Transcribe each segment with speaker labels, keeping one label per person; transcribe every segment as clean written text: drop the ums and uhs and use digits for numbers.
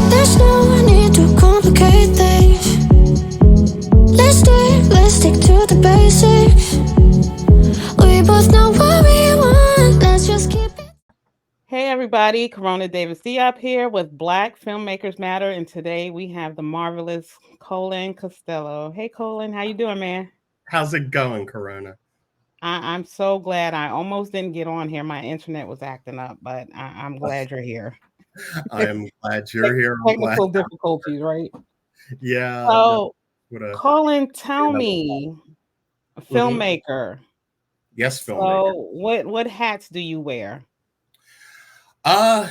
Speaker 1: There's no need to complicate things. Let's stick to the basics. We both know what we want. Let's just keep it.
Speaker 2: Hey everybody, Corona Davis Diop here with Black Filmmakers Matter, and today we have the marvelous Colin Costello. Hey Colin, how you doing, man?
Speaker 3: How's it going, Corona?
Speaker 2: I'm so glad. I almost didn't get on here. My internet was acting up, but I'm glad you're here.
Speaker 3: I am glad you're here. I'm glad.
Speaker 2: Technical difficulties, right?
Speaker 3: Yeah, no,
Speaker 2: So,
Speaker 3: what a
Speaker 2: Colin, tell me, a
Speaker 3: Mhm.
Speaker 2: filmmaker.
Speaker 3: Yes, filmmaker.
Speaker 2: So, what hats do you wear?
Speaker 3: Uh,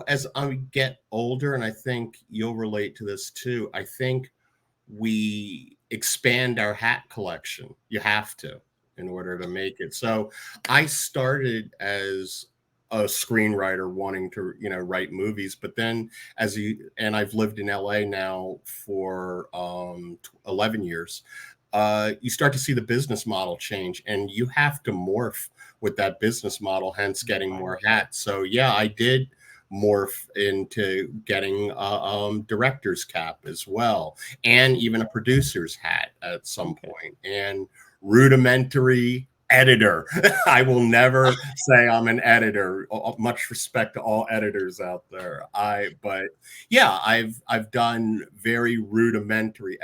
Speaker 3: as I get older, and I think you'll relate to this too, I think we expand our hat collection. You have to in order to make it. So I started as a screenwriter wanting to, write movies, but then and I've lived in LA now for 11 years. You start to see the business model change and you have to morph with that business model, hence getting more hats. So yeah, I did morph into getting a director's cap as well, and even a producer's hat at some point, and rudimentary editor. I will never say I'm an editor. Much respect to all editors out there. But yeah, I've done very rudimentary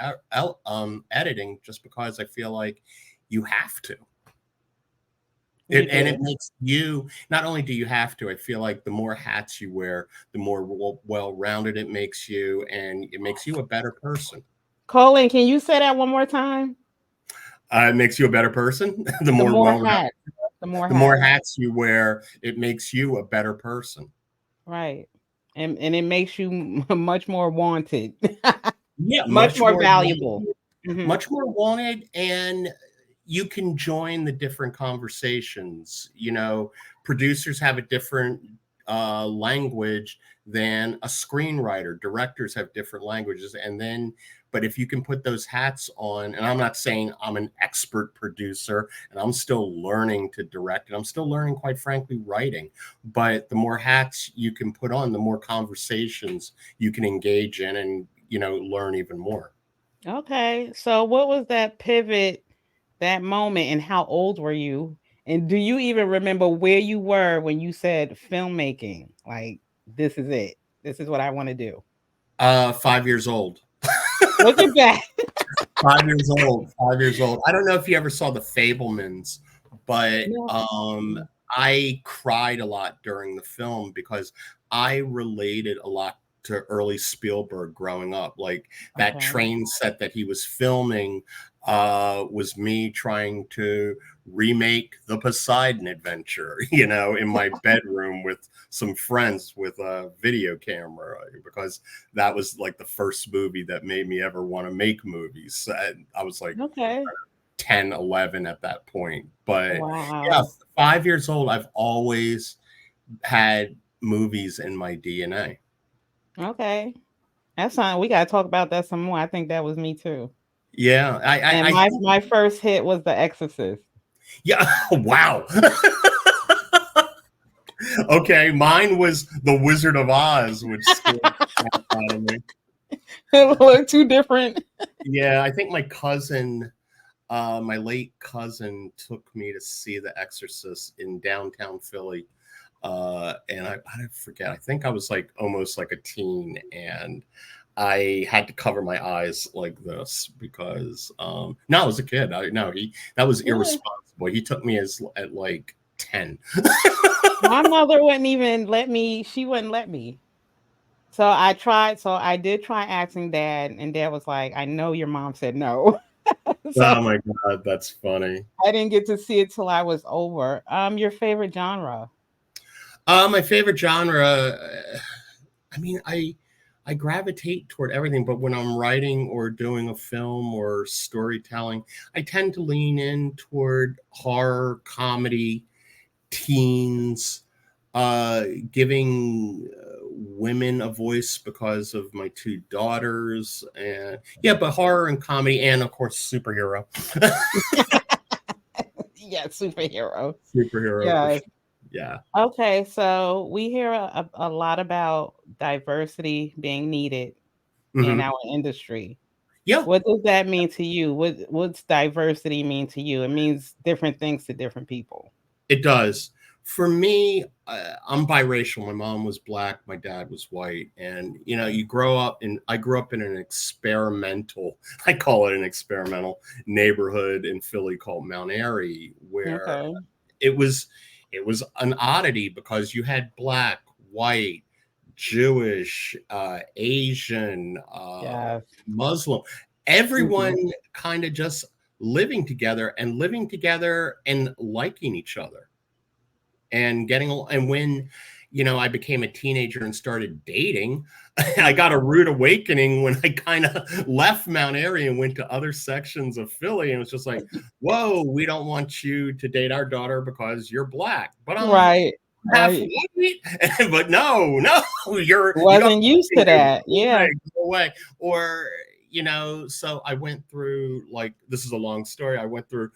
Speaker 3: editing just because I feel like you have to. And it makes you, not only do you have to, I feel like the more hats you wear, the more well-rounded it makes you, and it makes you a better person.
Speaker 2: Colin, can you say that one more time?
Speaker 3: It makes you a better person.
Speaker 2: The more hats. The
Speaker 3: the more hats you wear, it makes you a better person.
Speaker 2: Right. And it makes you much more wanted.
Speaker 3: Yeah,
Speaker 2: much more valuable.
Speaker 3: Much more wanted, and you can join the different conversations. Producers have a different language than a screenwriter. Directors have different languages, but if you can put those hats on, and I'm not saying I'm an expert producer, and I'm still learning to direct, and I'm still learning, quite frankly, writing. But the more hats you can put on, the more conversations you can engage in, and learn even more.
Speaker 2: Okay. So what was that pivot, that moment, and how old were you? And do you even remember where you were when you said filmmaking? Like, this is it. This is what I want to do.
Speaker 3: 5 years old.
Speaker 2: Look at that.
Speaker 3: 5 years old. 5 years old. I don't know if you ever saw The Fablemans, but
Speaker 2: No.
Speaker 3: I cried a lot during the film because I related a lot to early Spielberg growing up. Like that train set that he was filming was me trying to remake the Poseidon Adventure, in my bedroom with some friends with a video camera, because that was like the first movie that made me ever want to make movies. I was like 10, 11 at that point. But yeah, 5 years old, I've always had movies in my DNA.
Speaker 2: Okay. That's fine. We gotta talk about that some more. I think that was me too.
Speaker 3: Yeah.
Speaker 2: And my first hit was The Exorcist.
Speaker 3: Yeah. Wow. Okay, mine was The Wizard of Oz, which scared the out of me.
Speaker 2: Look too different.
Speaker 3: Yeah, I think my cousin, my late cousin, took me to see The Exorcist in downtown Philly. And I forget, I think I was like almost like a teen, and I had to cover my eyes like this because no, I was a kid. That was irresponsible. He took me at like 10.
Speaker 2: My mother wouldn't even let me. She wouldn't let me. So I tried. So I did try asking dad, and dad was like, "I know your mom said no." So
Speaker 3: Oh my God, that's funny.
Speaker 2: I didn't get to see it till I was over. Your favorite genre?
Speaker 3: My favorite genre. I mean, I gravitate toward everything, but when I'm writing or doing a film or storytelling, I tend to lean in toward horror, comedy, teens, giving women a voice because of my two daughters, and yeah, but horror and comedy, and of course superhero.
Speaker 2: Yeah, superhero.
Speaker 3: Superhero.
Speaker 2: Yeah.
Speaker 3: Yeah.
Speaker 2: Okay, so we hear a lot about diversity being needed in
Speaker 3: Hmm.
Speaker 2: our industry.
Speaker 3: Yeah,
Speaker 2: What does that mean to you? What's diversity mean to you? It means different things to different people.
Speaker 3: it does. For me, I'm biracial. My mom was black, my dad was white, and you grow up in. I grew up in an experimental. I call it an experimental neighborhood in Philly called Mount Airy, where
Speaker 2: Okay.
Speaker 3: it was it was an oddity because you had black, white, Jewish, Asian,
Speaker 2: Yes.
Speaker 3: Muslim, everyone
Speaker 2: Mhm.
Speaker 3: kind of just living together and liking each other and getting and when I became a teenager and started dating. I got a rude awakening when I kind of left Mount Airy and went to other sections of Philly, and it was just like, whoa, we don't want you to date our daughter because you're black, but I'm
Speaker 2: Right.
Speaker 3: half
Speaker 2: Right.
Speaker 3: white. But no, you got
Speaker 2: Wasn't used to that. Yeah.
Speaker 3: go away. Or so I went through, like, this is a long story. I went through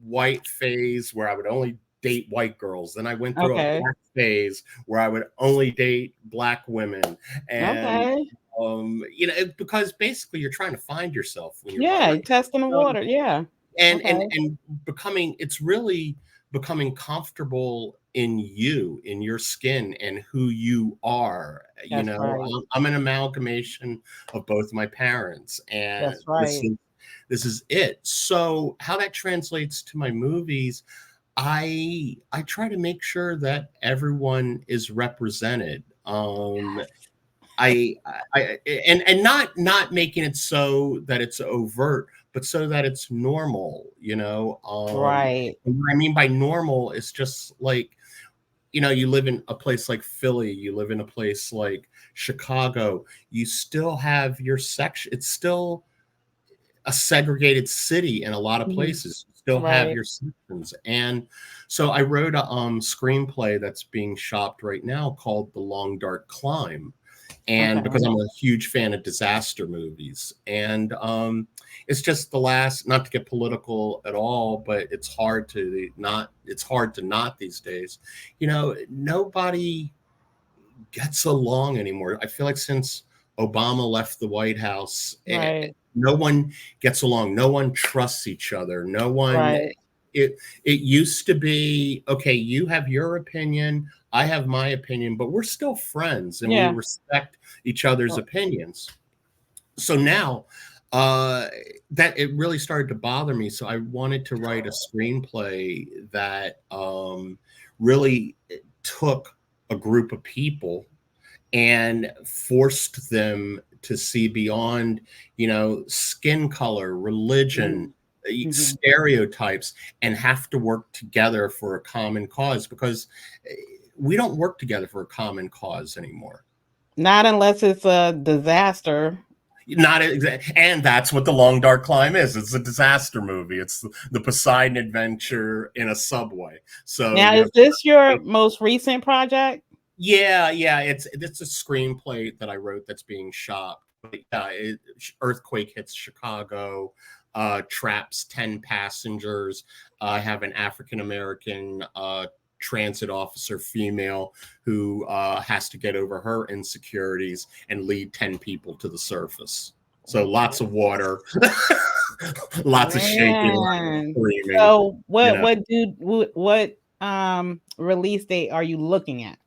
Speaker 3: white phase where I would only date white girls. Then I went through a
Speaker 2: Okay.
Speaker 3: black phase where I would only date black women. And
Speaker 2: Okay.
Speaker 3: because basically you're trying to find yourself when you're
Speaker 2: Yeah,
Speaker 3: biracial.
Speaker 2: testing the water. Yeah.
Speaker 3: and
Speaker 2: Okay.
Speaker 3: and and it's really becoming comfortable in your skin and who you are.
Speaker 2: That's right.
Speaker 3: I'm an amalgamation of both my parents, and
Speaker 2: That's right.
Speaker 3: this is it. So how that translates to my movies, I try to make sure that everyone is represented. I, and not making it so that it's overt, but so that it's normal.
Speaker 2: Right.
Speaker 3: And what I mean by normal is just like, you live in a place like Philly, you live in a place like Chicago, you still have your section. It's still a segregated city in a lot of
Speaker 2: Mhm.
Speaker 3: places. You still have
Speaker 2: Right.
Speaker 3: your sections. And so I wrote a screenplay that's being shopped right now called The Long Dark Climb. And because
Speaker 2: Okay.
Speaker 3: I'm a huge fan of disaster movies, and it's just the last, not to get political at all, but it's hard to not these days. Nobody gets along anymore. I feel like since Obama left the White House,
Speaker 2: Right.
Speaker 3: no one gets along. No one trusts each other. No one.
Speaker 2: Right.
Speaker 3: It used to be, okay, you have your opinion, I have my opinion, but we're still friends and we
Speaker 2: Yeah.
Speaker 3: respect each other's
Speaker 2: Oh,
Speaker 3: opinions. So now, uh, that it really started to bother me. So I wanted to write a screenplay that really took a group of people and forced them to see beyond, skin color, religion,
Speaker 2: mhm. Mhm.
Speaker 3: stereotypes, and have to work together for a common cause, because we don't work together for a common cause anymore.
Speaker 2: Not unless it's a disaster.
Speaker 3: Not exa- And that's what The Long Dark Climb is. It's a disaster movie. It's the Poseidon adventure in a subway. So
Speaker 2: Now,
Speaker 3: you
Speaker 2: is
Speaker 3: have
Speaker 2: this your most recent project?
Speaker 3: Yeah, it's a screenplay that I wrote that's being shot. But yeah, earthquake hits Chicago, traps 10 passengers. I have an African American transit officer, female, who has to get over her insecurities and lead 10 people to the surface. So lots of water, lots of shaking, lots of
Speaker 2: Man.
Speaker 3: screaming.
Speaker 2: So
Speaker 3: You
Speaker 2: what
Speaker 3: know,
Speaker 2: what do what release date are you looking at?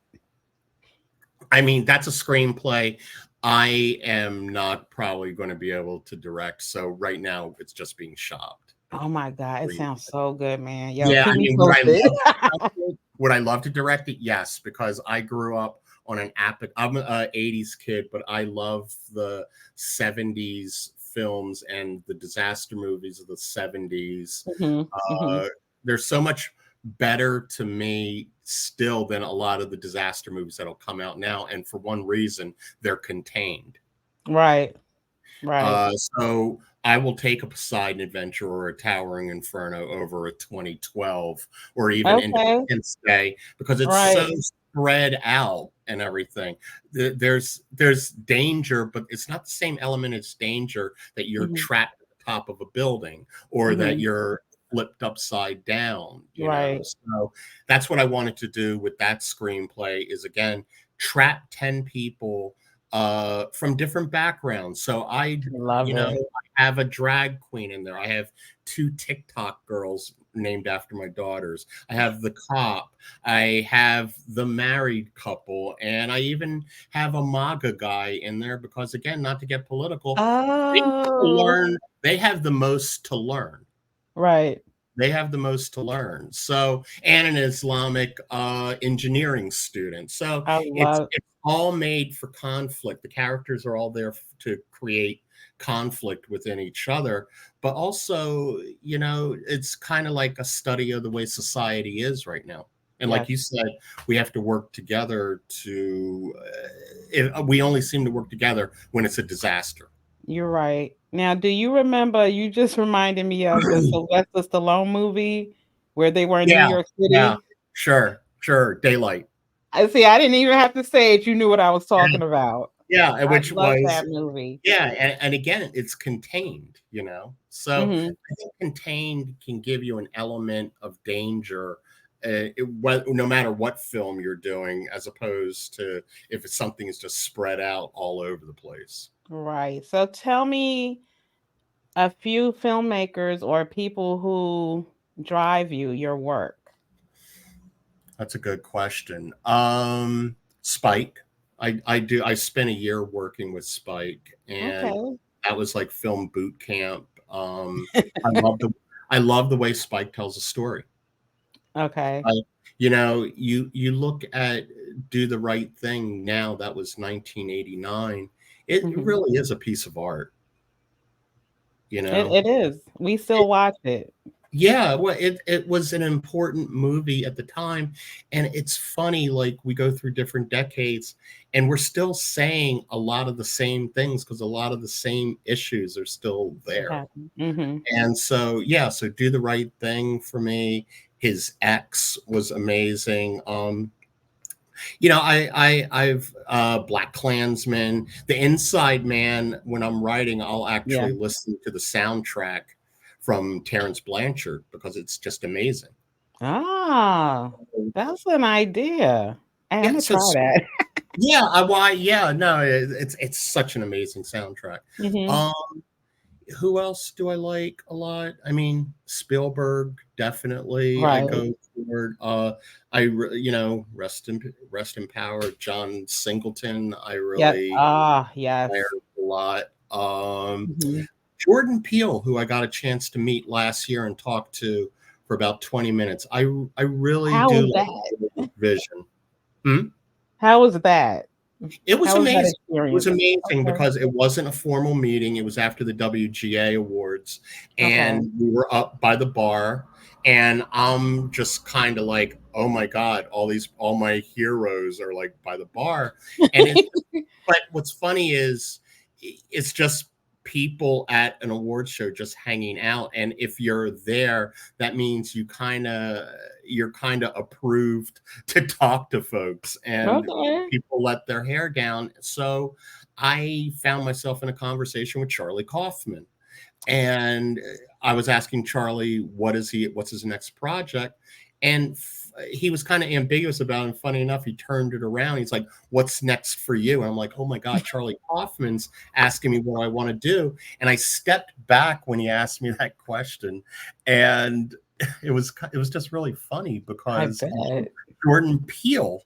Speaker 3: I mean, that's a screenplay. I am not probably going to be able to direct. So right now it's just being shopped.
Speaker 2: Oh my God, it sounds so good, man. Yo,
Speaker 3: Yeah,
Speaker 2: keep
Speaker 3: I
Speaker 2: me
Speaker 3: mean,
Speaker 2: posted.
Speaker 3: would I love to direct it? Yes, because I grew up on an epic. I'm a 80s kid, but I love the 70s films and the disaster movies of the 70s.
Speaker 2: Mhm, mhm.
Speaker 3: Uh, they're so much better to me still than a lot of the disaster movies that'll come out now. And for one reason, they're contained.
Speaker 2: Right, right.
Speaker 3: So I will take a Poseidon Adventure or a Towering Inferno over a 2012 or even
Speaker 2: Okay,
Speaker 3: Independence Day, because it's so
Speaker 2: right.
Speaker 3: spread out and everything. There's danger, but it's not the same element as danger that you're
Speaker 2: Mhm,
Speaker 3: trapped at the top of a building, or that
Speaker 2: mhm.
Speaker 3: you're flipped upside down, you know.
Speaker 2: Right.
Speaker 3: So that's what I wanted to do with that screenplay is again trap 10 people from different backgrounds. So
Speaker 2: Love
Speaker 3: I
Speaker 2: it.
Speaker 3: have a drag queen in there. I have two TikTok girls named after my daughters. I have the cop. I have the married couple, and I even have a MAGA guy in there because, again, not to get political, they need to
Speaker 2: Oh,
Speaker 3: learn. They have the most to learn.
Speaker 2: right.
Speaker 3: They have the most to learn. So, and an Islamic engineering student. So
Speaker 2: I love
Speaker 3: it's all made for conflict. The characters are all there to create conflict within each other, but also, it's kind of like a study of the way society is right now. And like
Speaker 2: yes.
Speaker 3: you said, we have to work together we only seem to work together when it's a disaster.
Speaker 2: You're right. Now, do you remember you just reminded me of the Sylvester Stallone movie where they were in New
Speaker 3: Yeah,
Speaker 2: York
Speaker 3: yeah,
Speaker 2: City?
Speaker 3: sure. Daylight.
Speaker 2: I see, I didn't even have to say it, you knew what I was talking about.
Speaker 3: Yeah,
Speaker 2: I
Speaker 3: which
Speaker 2: love
Speaker 3: was
Speaker 2: that movie.
Speaker 3: yeah, and again, it's contained, you know? So,
Speaker 2: Mhm.
Speaker 3: I think contained can give you an element of danger, no matter what film you're doing, as opposed to if it's something is just spread out all over the place.
Speaker 2: Right. So tell me a few filmmakers or people who drive you, your work.
Speaker 3: That's a good question. Spike. I spent a year working with Spike, and
Speaker 2: Okay.
Speaker 3: that was like film boot camp. I love the I love the way Spike tells a story.
Speaker 2: Okay.
Speaker 3: I, you look at Do the Right Thing now. That was 1989. It
Speaker 2: Mhm.
Speaker 3: really is a piece of art. You
Speaker 2: It
Speaker 3: know,
Speaker 2: it is. We still watch it.
Speaker 3: Yeah, well, it was an important movie at the time, and it's funny, like, we go through different decades, and we're still saying a lot of the same things because a lot of the same issues are still there.
Speaker 2: Mhm.
Speaker 3: And so, yeah, so Do the Right Thing for me. His ex was amazing. I've Black Klansman, The Inside Man. When I'm writing, I'll
Speaker 2: Yeah.
Speaker 3: actually listen to the soundtrack from Terrence Blanchard because it's just amazing.
Speaker 2: Ah, that's an idea. Hey,
Speaker 3: Yeah,
Speaker 2: Imma
Speaker 3: so
Speaker 2: try that.
Speaker 3: yeah, no, it's such an amazing soundtrack.
Speaker 2: Mhm.
Speaker 3: Um, who else do I like a lot? I mean, Spielberg, definitely. I
Speaker 2: Right.
Speaker 3: go for rest in power. John Singleton, I
Speaker 2: Yep.
Speaker 3: really
Speaker 2: Ah, yes.
Speaker 3: admire a lot.
Speaker 2: Mhm.
Speaker 3: Jordan Peele, who I got a chance to meet last year and talk to for about 20 minutes. I really
Speaker 2: How
Speaker 3: do
Speaker 2: was
Speaker 3: like
Speaker 2: that?
Speaker 3: his vision. Hmm?
Speaker 2: How was that?
Speaker 3: It was
Speaker 2: How was that
Speaker 3: amazing. It was
Speaker 2: experience?
Speaker 3: amazing
Speaker 2: Okay.
Speaker 3: because it wasn't a formal meeting. It was after the WGA awards,
Speaker 2: Okay.
Speaker 3: and we were up by the bar, and I'm just kind of like, oh my god, all my heroes are like by the bar, and it's but what's funny is it's just people at an award show just hanging out, and if you're there, that means you're kind of approved to talk to folks, and
Speaker 2: Okay.
Speaker 3: people let their hair down. So I found myself in a conversation with Charlie Kaufman, and I was asking Charlie, what's his next project? And he was kind of ambiguous about it. And funny enough, he turned it around. He's like, what's next for you? And I'm like, oh my God, Charlie Kaufman's asking me what I want to do. And I stepped back when he asked me that question. And it was just really funny
Speaker 2: I
Speaker 3: because
Speaker 2: bet.
Speaker 3: Jordan Peele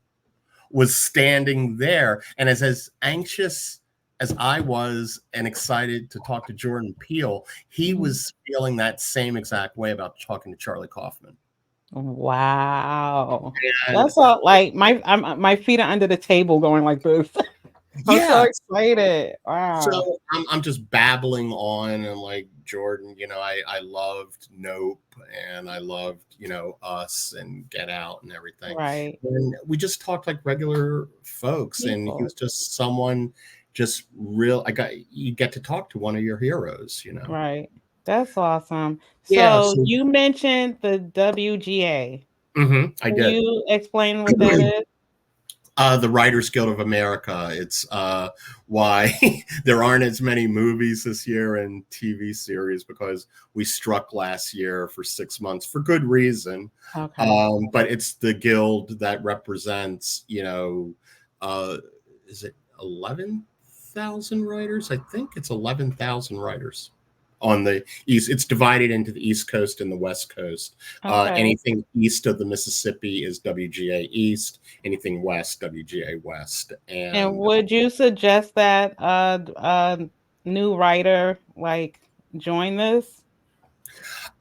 Speaker 3: was standing there. And as anxious as I was and excited to talk to Jordan Peele, he
Speaker 2: Mhm.
Speaker 3: was feeling that same exact way about talking to Charlie Kaufman.
Speaker 2: Wow.
Speaker 3: And
Speaker 2: That's all like, my feet are under the table going like this. I'm so
Speaker 3: yeah,
Speaker 2: excited.
Speaker 3: so
Speaker 2: Wow.
Speaker 3: I'm just babbling on and like Jordan, I loved Nope and I loved, Us and Get Out and everything.
Speaker 2: Right.
Speaker 3: And we just talked like regular folks, and he
Speaker 2: People.
Speaker 3: was just someone just real. You get to talk to one of your heroes.
Speaker 2: Right. That's awesome.
Speaker 3: Yeah,
Speaker 2: So
Speaker 3: so
Speaker 2: you mentioned the WGA.
Speaker 3: I
Speaker 2: Can
Speaker 3: did.
Speaker 2: you explain what that is?
Speaker 3: The Writers Guild of America. It's why there aren't as many movies this year and TV series, because we struck last year for 6 months for good reason.
Speaker 2: Okay.
Speaker 3: But it's the guild that represents, uh, is it 11,000 writers? I think it's 11,000 writers on the east. It's divided into the East Coast and the West Coast.
Speaker 2: Okay.
Speaker 3: Anything east of the Mississippi is WGA East. Anything west, WGA West.
Speaker 2: And
Speaker 3: And
Speaker 2: would you suggest that new writer like join this?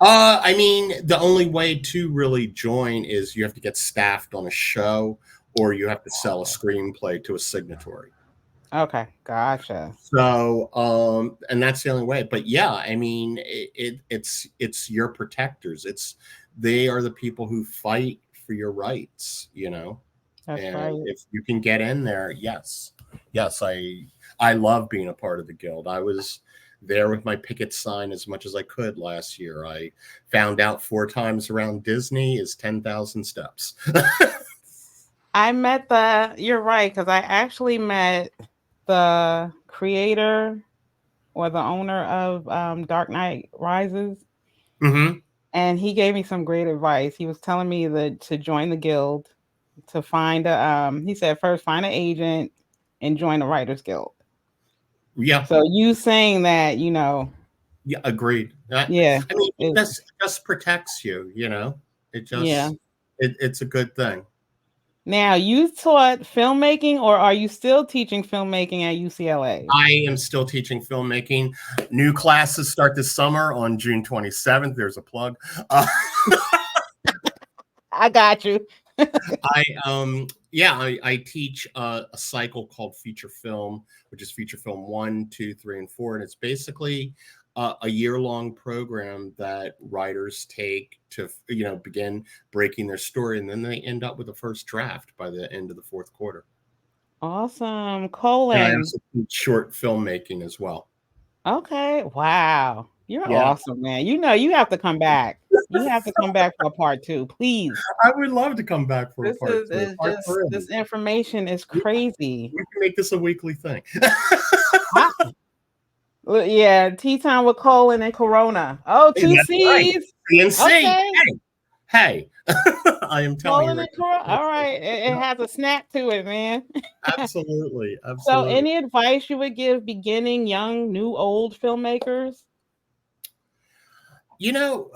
Speaker 3: I mean, the only way to really join is you have to get staffed on a show, or you have to sell a screenplay to a signatory.
Speaker 2: Okay, gotcha.
Speaker 3: So, and that's the only way. But yeah, I mean, it's your protectors. They are the people who fight for your rights.
Speaker 2: That's
Speaker 3: And
Speaker 2: right.
Speaker 3: if you can get in there, yes, yes, I love being a part of the guild. I was there with my picket sign as much as I could last year. I found out 4 times around Disney is 10,000 steps.
Speaker 2: You're right, because I actually met the creator or the owner of Dark Knight Rises,
Speaker 3: Hmm.
Speaker 2: and he gave me some great advice. He was telling me that to join the guild, to find he said first find an agent and join the Writers Guild.
Speaker 3: Yeah,
Speaker 2: So you saying that,
Speaker 3: yeah, agreed.
Speaker 2: yeah,
Speaker 3: I mean,
Speaker 2: it,
Speaker 3: this just protects you. It
Speaker 2: yeah.
Speaker 3: just it's a good thing.
Speaker 2: Now you taught filmmaking, or are you still teaching filmmaking at UCLA?
Speaker 3: I am still teaching filmmaking. New classes start this summer on June 27th. There's a plug.
Speaker 2: I got you.
Speaker 3: I teach a cycle called feature film, which is feature film 1, 2, 3, and 4, and it's basically a year-long program that writers take to begin breaking their story, and then they end up with a first draft by the end of the fourth quarter.
Speaker 2: Awesome,
Speaker 3: And I
Speaker 2: Colin.
Speaker 3: also teach short filmmaking as well.
Speaker 2: Okay, wow, you're
Speaker 3: Yeah,
Speaker 2: awesome, man. You have to come back. You have to come back for a part two, please.
Speaker 3: I would love to come back for a
Speaker 2: This
Speaker 3: part two.
Speaker 2: is
Speaker 3: Part
Speaker 2: just
Speaker 3: three.
Speaker 2: this information is
Speaker 3: We,
Speaker 2: crazy.
Speaker 3: we can make this a weekly thing.
Speaker 2: I, yeah, tea time with Colin and Corona. Oh, two
Speaker 3: That's right.
Speaker 2: C's.
Speaker 3: CNC.
Speaker 2: Okay,
Speaker 3: Hey, I am telling you
Speaker 2: Colin
Speaker 3: right
Speaker 2: and Corona.
Speaker 3: now.
Speaker 2: All right, it has a snap to it, man.
Speaker 3: Absolutely.
Speaker 2: So,
Speaker 3: Absolutely.
Speaker 2: any advice you would give beginning, young, new, old filmmakers?
Speaker 3: You know,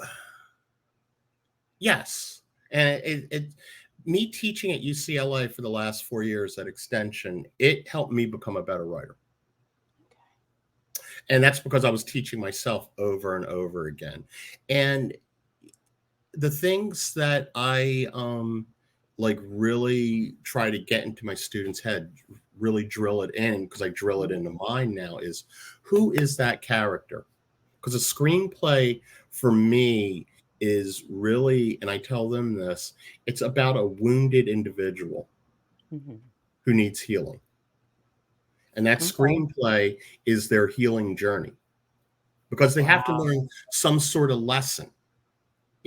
Speaker 3: yes. And me teaching at UCLA for the last 4 years at Extension, it helped me become a better writer. And that's because I was teaching myself over and over again. And the things that I like really try to get into my students' head, really drill it in, because I drill it into mine now, is who is that character? Because a screenplay for me is really, and I tell them this, it's about a wounded individual
Speaker 2: Mhm.
Speaker 3: who needs healing. And that
Speaker 2: Okay.
Speaker 3: screenplay is their healing journey, because they have to
Speaker 2: Wow.
Speaker 3: learn some sort of lesson.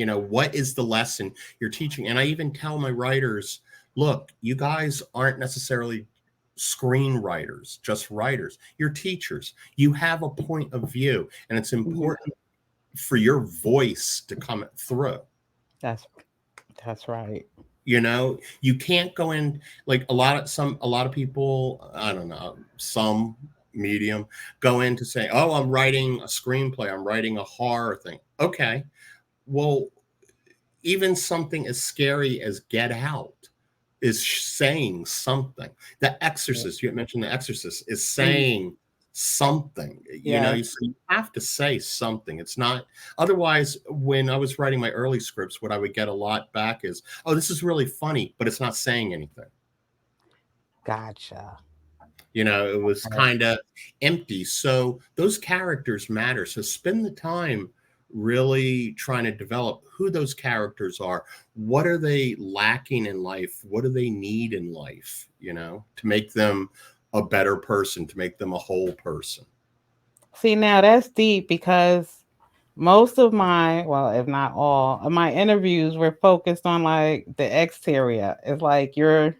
Speaker 3: What is the lesson you're teaching? And I even tell my writers, look, you guys aren't necessarily screenwriters, just writers. You're teachers. You have a point of view, and it's
Speaker 2: Mhm.
Speaker 3: important for your voice to come through.
Speaker 2: That's that's right.
Speaker 3: You can't go in like a lot of people, I don't know, some medium go in to say, oh, I'm writing a screenplay, I'm writing a horror thing. Okay, well, even something as scary as Get Out is saying something. The
Speaker 2: Yeah.
Speaker 3: Exorcist, you had mentioned The Exorcist, is
Speaker 2: Mhm.
Speaker 3: saying something.
Speaker 2: Yes.
Speaker 3: You have to say something. It's not otherwise. When I was writing my early scripts, what I would get a lot back is, "Oh, this is really funny," but it's not saying anything.
Speaker 2: Gotcha.
Speaker 3: It was
Speaker 2: Okay.
Speaker 3: kind of empty. So those characters matter. So spend the time really trying to develop who those characters are. What are they lacking in life? What do they need in life, to make them a better person, to make them a whole person?
Speaker 2: See, now that's deep because most of my, well, if not all of my interviews were focused on like the exterior. It's like you're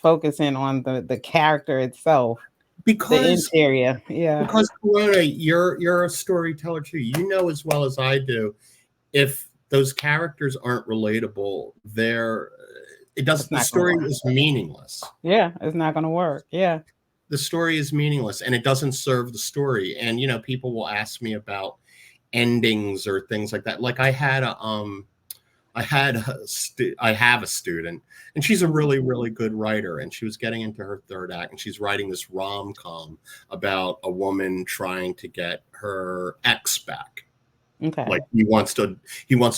Speaker 2: focusing on the character itself, the
Speaker 3: because
Speaker 2: interior. Yeah,
Speaker 3: Corona, you're a storyteller too. You know as well as I do, if those characters aren't relatable,
Speaker 2: it's
Speaker 3: the
Speaker 2: not gonna
Speaker 3: story
Speaker 2: work.
Speaker 3: is meaningless.
Speaker 2: Yeah, it's not gonna work. Yeah.
Speaker 3: The story is meaningless, and it doesn't serve the story. And people will ask me about endings or things like that. Like I have a student, and she's a really, really good writer, and she was getting into her third act, and she's writing this rom-com about a woman trying to get her ex back.
Speaker 2: Okay.
Speaker 3: Like he wants a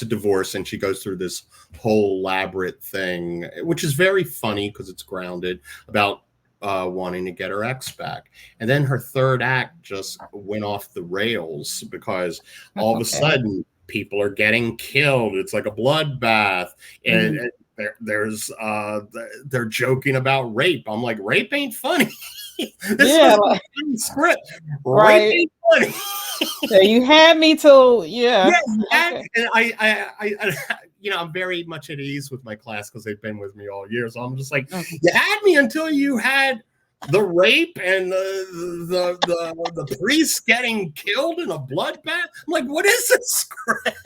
Speaker 3: divorce, and she goes through this whole elaborate thing, which is very funny because it's grounded about wanting to get her ex back. And then her third act just went off the rails because all of a sudden people are getting killed. It's like a bloodbath, and they're joking about rape. I'm like, rape ain't funny. This was a funny script.
Speaker 2: Right.
Speaker 3: Rape ain't funny.
Speaker 2: So you had me till yeah.
Speaker 3: And I'm very much at ease with my class because they've been with me all year. So I'm just like, you had me until you had the rape and the priest getting killed in a bloodbath. I'm like, what is this script?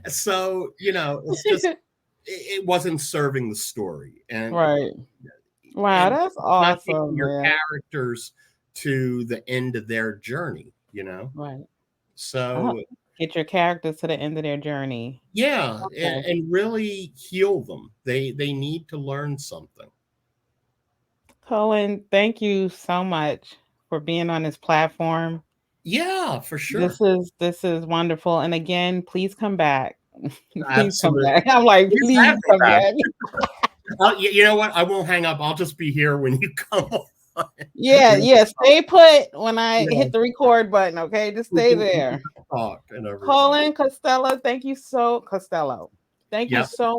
Speaker 3: So it's just it wasn't serving the story. And
Speaker 2: right. Wow,
Speaker 3: and
Speaker 2: that's awesome.
Speaker 3: not taking your characters to the end of their journey.
Speaker 2: Right.
Speaker 3: So
Speaker 2: get your characters to the end of their journey.
Speaker 3: Yeah, and really heal them. They need to learn something.
Speaker 2: Colin, thank you so much for being on this platform.
Speaker 3: Yeah, for sure.
Speaker 2: This is wonderful. And again, please come back. Please
Speaker 3: Absolutely.
Speaker 2: come back. I'm like, please come back.
Speaker 3: You know what? I won't hang up. I'll just be here when you come on.
Speaker 2: Yeah. Stay put when I hit the record button. Okay, just stay there.
Speaker 3: Talk and everything.
Speaker 2: Colin Costello, thank you so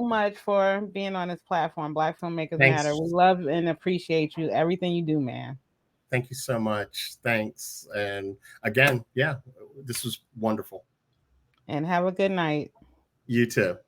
Speaker 2: much for being on this platform. Black Filmmakers Matter. We love and appreciate you. Everything you do, man.
Speaker 3: Thank you so much. Thanks. And again, this was wonderful.
Speaker 2: And have a good night.
Speaker 3: You too.